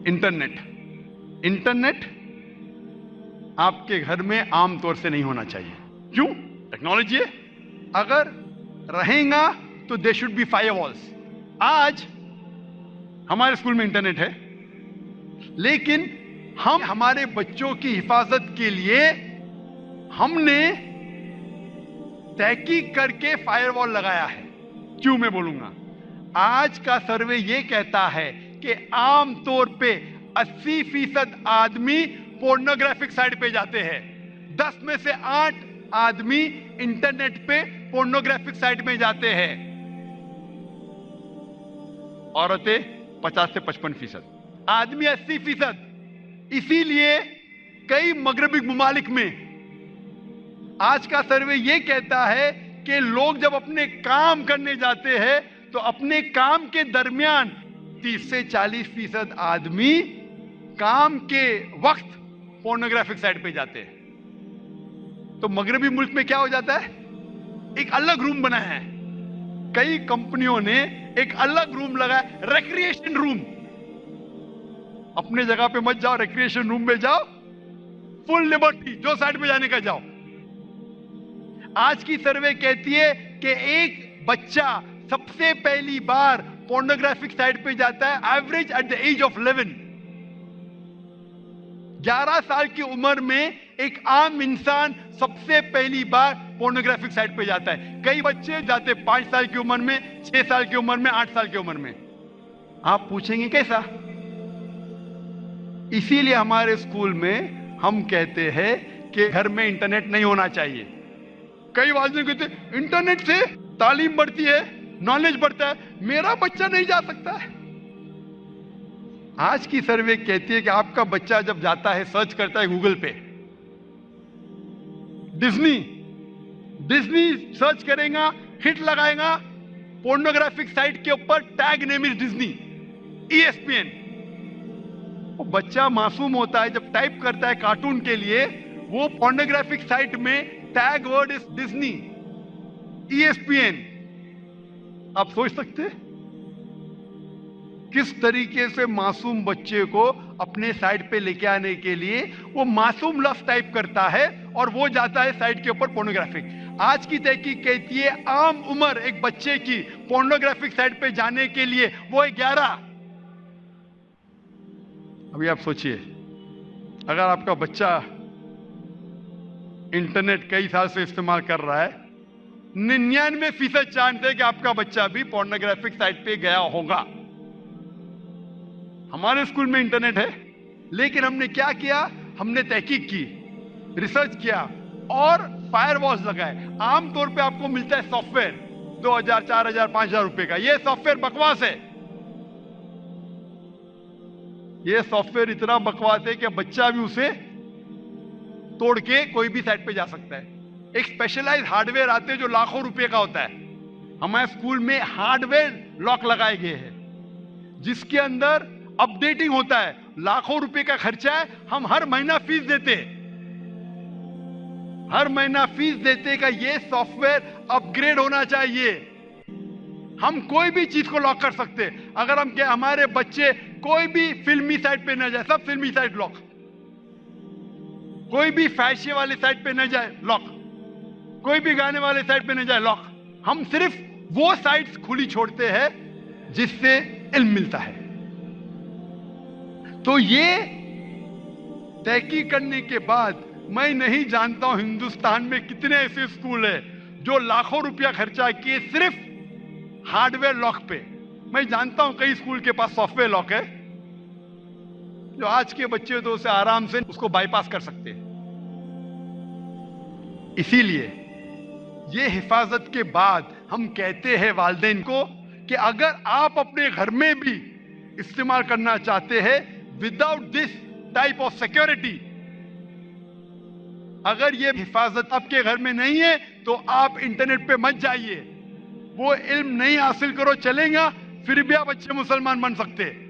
Internet आपके घर में आम तौर से नहीं होना चाहिए. क्यों? टेक्नोलॉजी है. अगर रहेगा तो दे शुड बी फायरवॉल्स. आज हमारे स्कूल में इंटरनेट है, लेकिन हम हमारे बच्चों की हिफाजत के लिए हमने तहकीक करके फायरवॉल लगाया है. क्यों मैं बोलूंगा. आज का सर्वे ये कहता है कि आम तौर पे 80% आदमी पोर्नोग्राफिक साइट पे जाते हैं. 10 में से 8 आदमी इंटरनेट पे पोर्नोग्राफिक साइट में जाते हैं. औरतें 50 से 55%, आदमी 80%. इसीलिए कई मगरबी ममालिक में आज का सर्वे ये कहता है कि लोग जब अपने काम करने जाते हैं तो अपने काम के दरमियान 30 से 40% आदमी काम के वक्त पोर्नोग्राफिक साइट पे जाते हैं. तो मगरबी मुल्क में क्या हो जाता है, एक अलग रूम बना है. कई कंपनियों ने एक अलग रूम लगाया, रिक्रिएशन रूम. अपने जगह पे मत जाओ, रिक्रिएशन रूम में जाओ, फुल लिबर्टी, जो साइड पे जाने का जाओ. आज की सर्वे कहती है कि एक बच्चा सबसे पहली बार पोर्नोग्राफिक साइट पे जाता है average at the age of 11. 11 साल की उम्र में एक आम इंसान सबसे पहली बार पोर्नोग्राफिक साइट पे जाता है. कई बच्चे जाते 5 साल की उम्र में, 6 साल की उम्र में, 8 साल की उम्र में. आप पूछेंगे कैसा? इसीलिए हमारे स्कूल में हम कहते हैं कि घर में इंटरनेट नहीं होना चाहिए. कई वालिदैन कहते हैं इंटरनेट से तालीम बढ़ती है, नॉलेज बढ़ता है, मेरा बच्चा नहीं जा सकता है. आज की सर्वे कहती है कि आपका बच्चा जब जाता है, सर्च करता है गूगल पे डिज्नी सर्च करेगा, हिट लगाएगा, पोर्नोग्राफिक साइट के ऊपर tag name is Disney, ESPN. वो बच्चा मासूम होता है, जब टाइप करता है कार्टून के लिए, वो पोर्नोग्राफिक साइट में tag word is Disney, ESPN. आप सोच सकते हैं किस तरीके से मासूम बच्चे को अपने साइट पे लेके आने के लिए वो मासूम लफ्ज टाइप करता है और वो जाता है साइट के ऊपर पोर्नोग्राफिक. आज की तहकीक कहती है आम उम्र एक बच्चे की पोर्नोग्राफिक साइट पे जाने के लिए वो है 11. अभी आप सोचिए, अगर आपका बच्चा इंटरनेट कई साल से इस्तेमाल कर रहा है, 99% चांस है कि आपका बच्चा भी पोर्नोग्राफिक साइट पे गया होगा. हमारे स्कूल में इंटरनेट है, लेकिन हमने क्या किया, हमने तहकीक की, रिसर्च किया और फायरवॉल्स लगाए. आमतौर पे आपको मिलता है सॉफ्टवेयर 2000, 4000, 5000 रुपए का. यह सॉफ्टवेयर बकवास है. यह सॉफ्टवेयर इतना बकवास है कि बच्चा भी उसे तोड़ के कोई भी साइट पे जा सकता है. एक स्पेशलाइज्ड हार्डवेयर आते हैं जो लाखों रुपए का होता है. हमारे स्कूल में हार्डवेयर लॉक लगाए गए हैं जिसके अंदर अपडेटिंग होता है. लाखों रुपए का खर्चा है, हम हर महीना फीस देते, हर महीना फीस देते का ये सॉफ्टवेयर अपग्रेड होना चाहिए. हम कोई भी चीज को लॉक कर सकते. अगर हम क्या, हमारे बच्चे कोई भी फिल्मी साइट पे न जाए, सब फिल्मी साइट लॉक. कोई भी फैशन वाले साइट पे न जाए, लॉक. कोई भी गाने वाले साइट पे न जाए, लॉक. हम सिर्फ वो साइट्स खुली छोड़ते हैं जिससे इल्म मिलता है. तो ये तहकीक करने के बाद मैं नहीं जानता हूं हिंदुस्तान में कितने ऐसे स्कूल हैं जो लाखों रुपया खर्चा किए सिर्फ हार्डवेयर लॉक पे. मैं जानता हूं कई स्कूल के पास सॉफ्टवेयर लॉक है जो आज के बच्चे तो उसे आराम से उसको बाईपास कर सकते हैं. इसीलिए ये हिफाजत के बाद हम कहते हैं वालिदैन को कि अगर आप अपने घर में भी इस्तेमाल करना चाहते हैं without this type of security, अगर ये हिफाजत आपके घर में नहीं है तो आप इंटरनेट पे मत जाइए. वो इल्म नहीं हासिल करो चलेगा, फिर भी आप अच्छे मुसलमान बन सकते हैं.